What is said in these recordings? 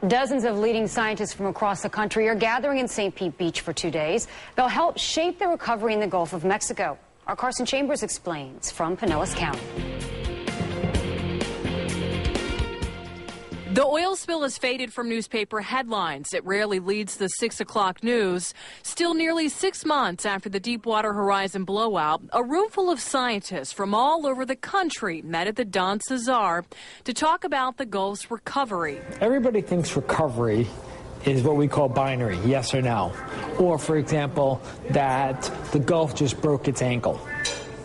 Dozens of leading scientists from across the country are gathering in St. Pete Beach for 2 days. They'll help shape the recovery in the Gulf of Mexico. Our Carson Chambers explains from Pinellas County. The oil spill has faded from newspaper headlines. It rarely leads the 6 o'clock news. Still, nearly 6 months after the Deepwater Horizon blowout, a room full of scientists from all over the country met at the Don Cesar to talk about the Gulf's recovery. Everybody thinks recovery is what we call binary, yes or no. Or, for example, that the Gulf just broke its ankle.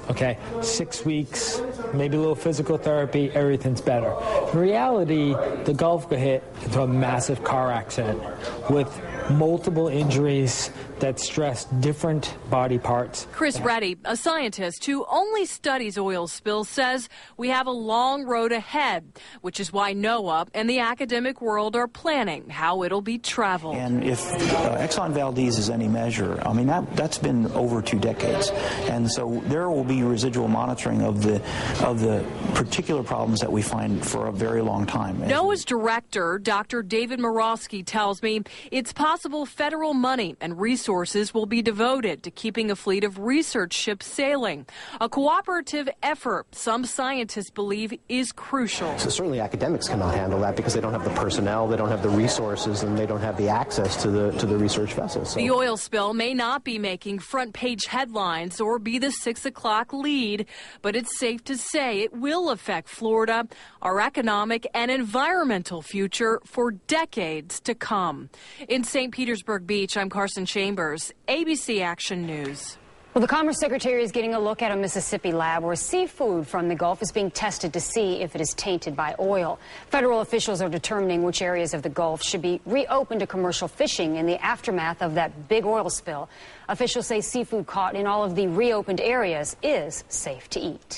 Okay, 6 weeks, maybe a little physical therapy, everything's better. In reality, the Gulf got hit into a massive car accident with multiple injuries that stressed different body parts. Chris Reddy, a scientist who only studies oil spills, says we have a long road ahead, which is why NOAA and the academic world are planning how it'll be traveled. And if Exxon Valdez is any measure, I mean, that's been over 2 decades. And so there will be residual monitoring of the particular problems that we find for a very long time. NOAA's director, Dr. David Murawski, tells me it's possible federal money and resources will be devoted to keeping a fleet of research ships sailing. A cooperative effort some scientists believe is crucial. So certainly academics cannot handle that because they don't have the personnel, they don't have the resources, and they don't have the access to the research vessels. So. The oil spill may not be making front page headlines or be the 6 o'clock lead, but it's safe to say it will affect Florida, our economic and environmental future for decades to come. In St. Petersburg Beach, I'm Carson Chambers, ABC Action News. Well, the Commerce Secretary is getting a look at a Mississippi lab where seafood from the Gulf is being tested to see if it is tainted by oil. Federal officials are determining which areas of the Gulf should be reopened to commercial fishing in the aftermath of that big oil spill. Officials say seafood caught in all of the reopened areas is safe to eat.